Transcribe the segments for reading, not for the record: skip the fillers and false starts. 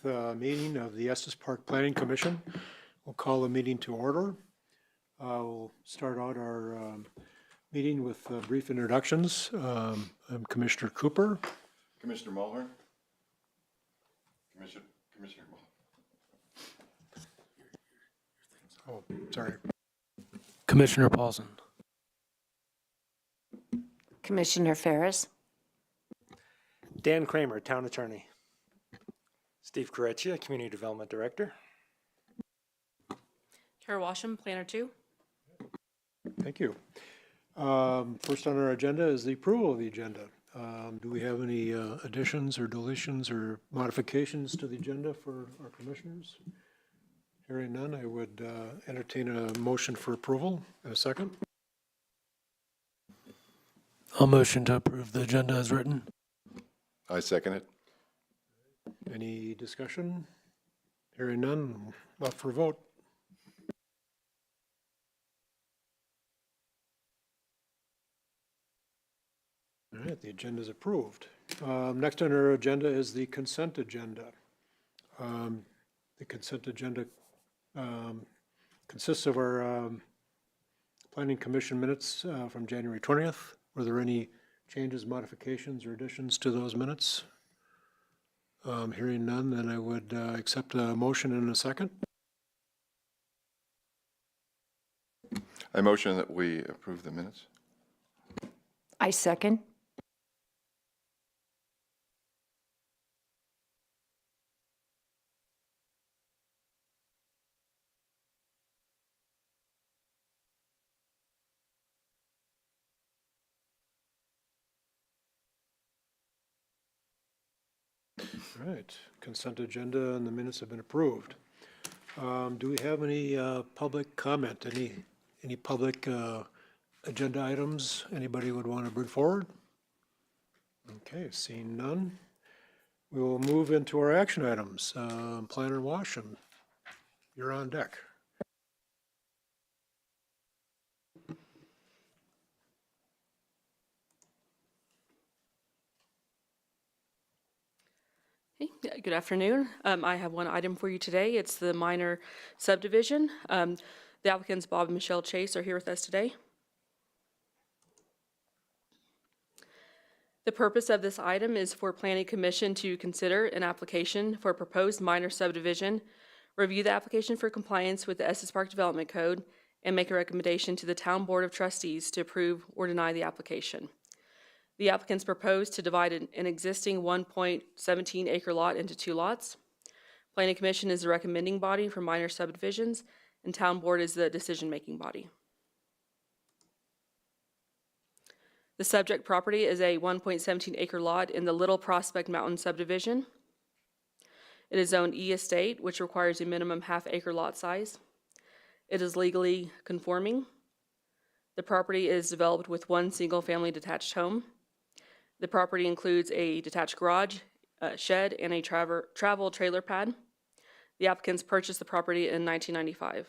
meeting of the Estes Park Planning Commission. We'll call the meeting to order. We'll start out our meeting with brief introductions. I'm Commissioner Cooper. Commissioner Mulhern. Commissioner Mulhern. Oh, sorry. Commissioner Paulson. Commissioner Ferris. Dan Kramer, Town Attorney. Steve Correccia, Community Development Director. Kara Washam, Planner 2. Thank you. First on our agenda is the approval of the agenda. Do we have any additions or deletions or modifications to the agenda for our commissioners? Hearing none, I would entertain a motion for approval. A second. I'll motion to approve the agenda as written. I second it. Any discussion? Hearing none, left for vote. All right, the agenda is approved. Next on our agenda is the consent agenda. The consent agenda consists of our Planning Commission minutes from January 20th. Were there any changes, modifications, or additions to those minutes? Hearing none, then I would accept a motion in a second. I motion that we approve the minutes. I second. All right, consent agenda and the minutes have been approved. Do we have any public comment? Any public agenda items anybody would want to bring forward? Okay, seeing none, we will move into our action items. Planner Washam, you're on deck. Hey, good afternoon. I have one item for you today. It's the minor subdivision. The applicants, Bob and Michelle Chase, are here with us today. The purpose of this item is for Planning Commission to consider an application for a proposed minor subdivision, review the application for compliance with the Estes Park Development Code, and make a recommendation to the Town Board of Trustees to approve or deny the application. The applicants propose to divide an existing 1.17 acre lot into 2 lots. Planning Commission is the recommending body for minor subdivisions, and Town Board is the decision-making body. The subject property is a 1.17 acre lot in the Little Prospect Mountain subdivision. It is zoned E estate, which requires a minimum half-acre lot size. It is legally conforming. The property is developed with 1 single-family detached home. The property includes a detached garage, a shed, and a travel trailer pad. The applicants purchased the property in 1995.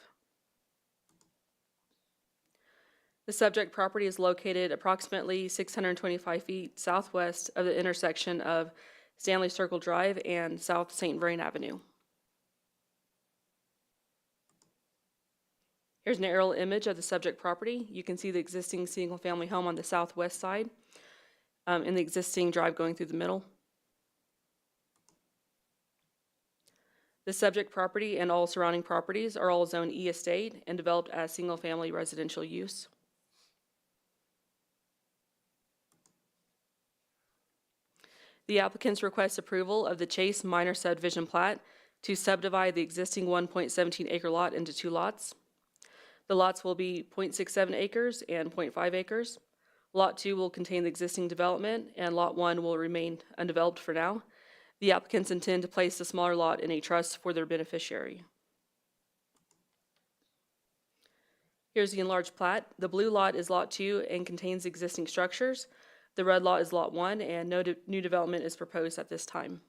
The subject property is located approximately 625 feet southwest of the intersection of Stanley Circle Drive and South St. Vrain Avenue. Here's an aerial image of the subject property. You can see the existing single-family home on the southwest side. And the existing drive going through the middle. The subject property and all surrounding properties are all zoned E estate and developed as single-family residential use. The applicants request approval of the Chase minor subdivision plat to subdivide the existing 1.17 acre lot into 2 lots. The lots will be 0.67 acres and 0.5 acres. Lot 2 will contain the existing development, and Lot 1 will remain undeveloped for now. The applicants intend to place the smaller lot in a trust for their beneficiary. Here's the enlarged plat. The blue lot is Lot 2 and contains existing structures. The red lot is Lot 1, and no new development is proposed at this time.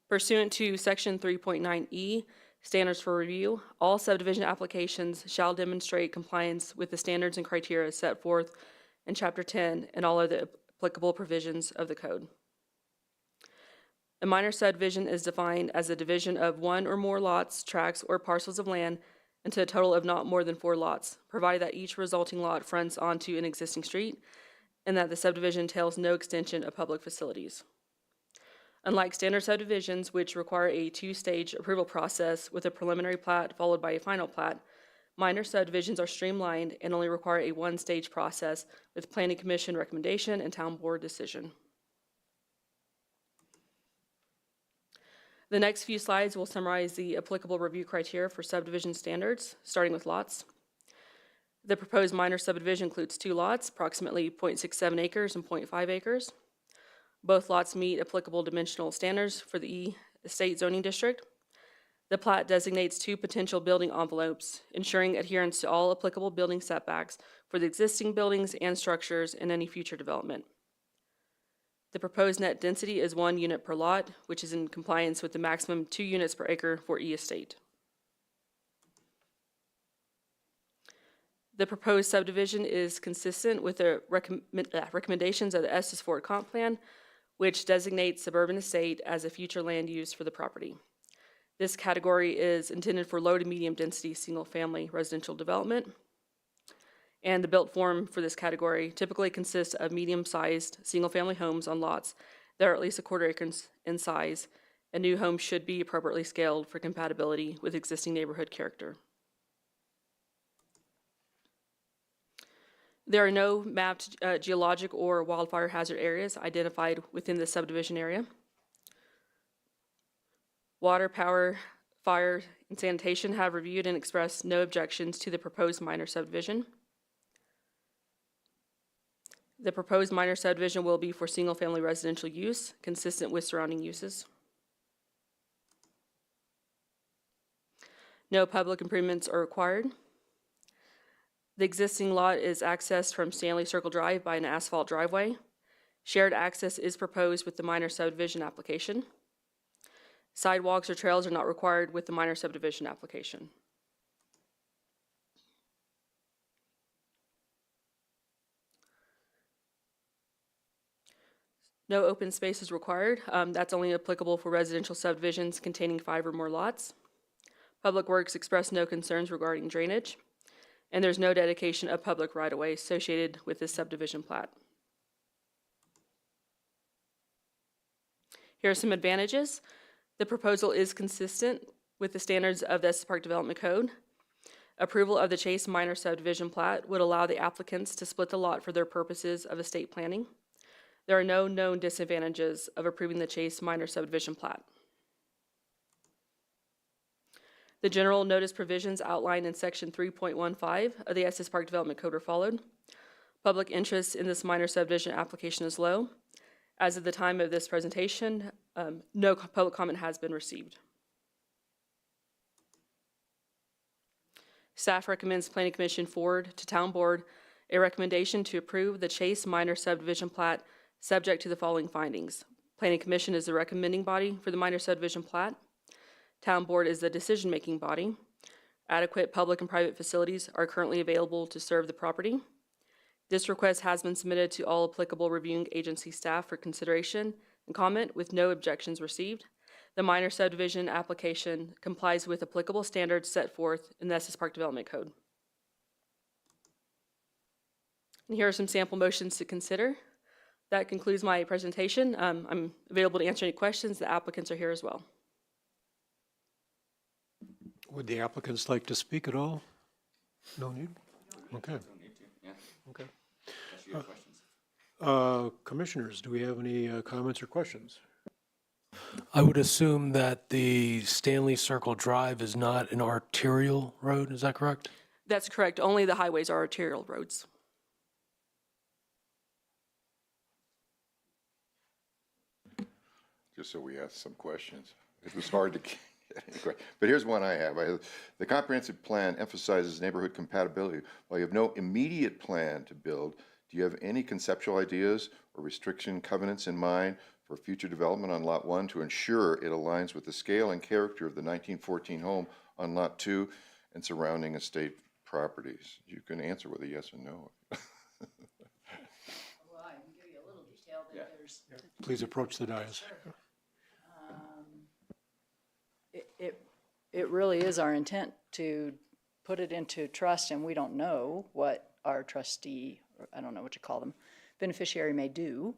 Pursuant to Section 3.9E, Standards for Review, all subdivision applications shall demonstrate compliance with the standards and criteria set forth in Chapter 10 and all other applicable provisions of the code. A minor subdivision is defined as a division of one or more lots, tracts, or parcels of land into a total of not more than 4 lots, provided that each resulting lot fronts onto an existing street and that the subdivision entails no extension of public facilities. Unlike standard subdivisions, which require a 2-stage approval process with a preliminary plat followed by a final plat, minor subdivisions are streamlined and only require a 1-stage process with Planning Commission recommendation and Town Board decision. The next few slides will summarize the applicable review criteria for subdivision standards, starting with lots. The proposed minor subdivision includes 2 lots, approximately 0.67 acres and 0.5 acres. Both lots meet applicable dimensional standards for the E Estate zoning district. The plat designates 2 potential building envelopes, ensuring adherence to all applicable building setbacks for the existing buildings and structures in any future development. The proposed net density is 1 unit per lot, which is in compliance with the maximum 2 units per acre for E Estate. The proposed subdivision is consistent with the recommendations of the Estes Park Plan, which designates suburban estate as a future land use for the property. This category is intended for low to medium density single-family residential development. And the built form for this category typically consists of medium-sized single-family homes on lots that are at least 1/4 acres in size, and new homes should be appropriately scaled for compatibility with existing neighborhood character. There are no mapped geologic or wildfire hazard areas identified within the subdivision area. Water, power, fire, and sanitation have reviewed and expressed no objections to the proposed minor subdivision. The proposed minor subdivision will be for single-family residential use, consistent with surrounding uses. No public improvements are required. The existing lot is accessed from Stanley Circle Drive by an asphalt driveway. Shared access is proposed with the minor subdivision application. Sidewalks or trails are not required with the minor subdivision application. No open space is required. That's only applicable for residential subdivisions containing 5 or more lots. Public Works expressed no concerns regarding drainage, and there's no dedication of public right-of-way associated with this subdivision plat. Here are some advantages. The proposal is consistent with the standards of the Estes Park Development Code. Approval of the Chase minor subdivision plat would allow the applicants to split the lot for their purposes of estate planning. There are no known disadvantages of approving the Chase minor subdivision plat. The general notice provisions outlined in Section 3.15 of the Estes Park Development Code are followed. Public interest in this minor subdivision application is low. As of the time of this presentation, no public comment has been received. Staff recommends Planning Commission forward to Town Board a recommendation to approve the Chase minor subdivision plat subject to the following findings. Planning Commission is the recommending body for the minor subdivision plat. Town Board is the decision-making body. Adequate public and private facilities are currently available to serve the property. This request has been submitted to all applicable reviewing agency staff for consideration and comment with no objections received. The minor subdivision application complies with applicable standards set forth in the Estes Park Development Code. And here are some sample motions to consider. That concludes my presentation. I'm available to answer any questions. The applicants are here as well. Would the applicants like to speak at all? No need? Okay. Okay. Commissioners, do we have any comments or questions? I would assume that the Stanley Circle Drive is not an arterial road, is that correct? That's correct. Only the highways are arterial roads. Just so we ask some questions. It was hard to get any questions. But here's one I have. The comprehensive plan emphasizes neighborhood compatibility. While you have no immediate plan to build, do you have any conceptual ideas or restriction covenants in mind for future development on Lot 1 to ensure it aligns with the scale and character of the 1914 home on Lot 2 and surrounding estate properties? You can answer with a yes or no. Please approach the dais. It really is our intent to put it into trust, and we don't know what our trustee, or I don't know what you call them, beneficiary may do.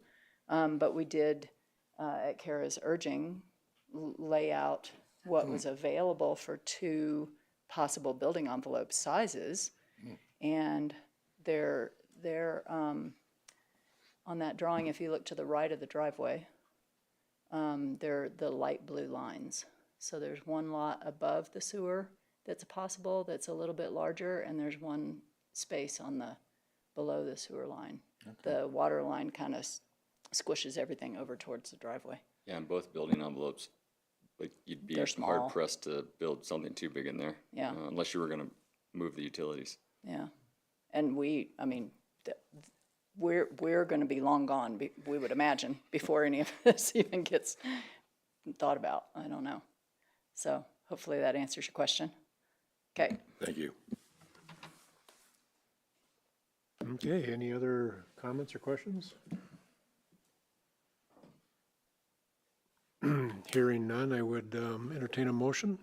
But we did, at Kara's urging, lay out what was available for 2 possible building envelope sizes. And they're on that drawing, if you look to the right of the driveway, they're the light blue lines. So there's one lot above the sewer that's possible, that's a little bit larger, and there's one space on the, below the sewer line. The water line kind of squishes everything over towards the driveway. Yeah, and both building envelopes, like you'd be They're small. hard pressed to build something too big in there. Yeah. Unless you were gonna move the utilities. Yeah. And we're going to be long gone, we would imagine, before any of this even gets thought about. I don't know. So hopefully that answers your question. Okay. Thank you. Okay, any other comments or questions? Hearing none, I would entertain a motion.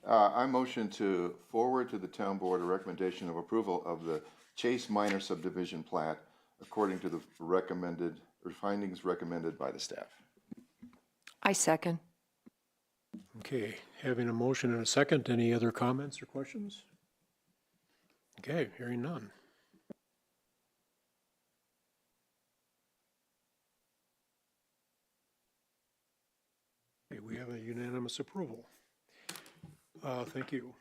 I motion to forward to the town board a recommendation of approval of the Chase Minor subdivision plat according to the recommended, or findings recommended by the staff. I second. Okay, having a motion and a second, any other comments or questions? Okay, hearing none. Okay, we have a unanimous approval. Thank you.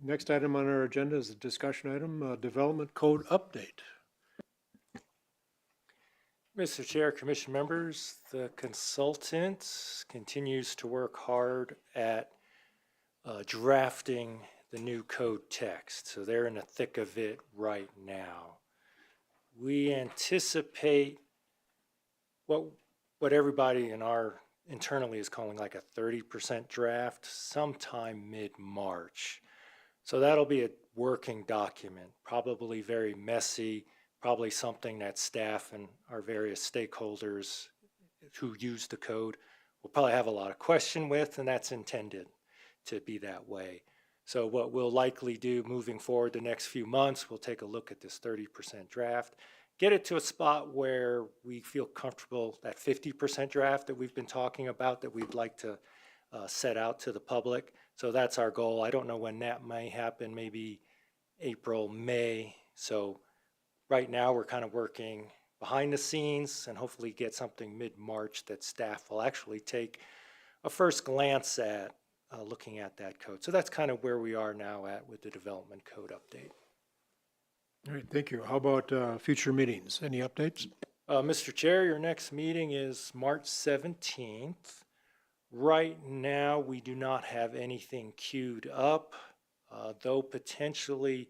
Next item on our agenda is a discussion item, Development Code Update. Mr. Chair, Commission members, the consultant continues to work hard at drafting the new code text. So they're in the thick of it right now. We anticipate what everybody in our internally is calling like a 30% draft sometime mid-March. So that'll be a working document, probably very messy, probably something that staff and our various stakeholders who use the code will probably have a lot of question with, and that's intended to be that way. So what we'll likely do moving forward the next few months, we'll take a look at this 30% draft, get it to a spot where we feel comfortable, that 50% draft that we've been talking about that we'd like to set out to the public. So that's our goal. I don't know when that may happen, maybe April, May. So right now we're kind of working behind the scenes and hopefully get something mid-March that staff will actually take a first glance at looking at that code. So that's kind of where we are now at with the development code update. All right, thank you. How about future meetings? Any updates? Mr. Chair, your next meeting is March 17th. Right now, we do not have anything queued up, though potentially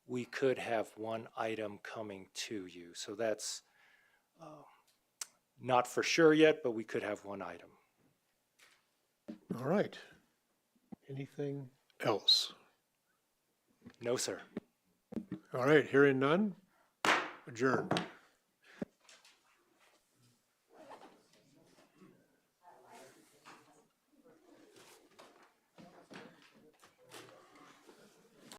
we could have one item coming to you. So that's not for sure yet, but we could have one item. All right. Anything else? No, sir. All right, hearing none, adjourned.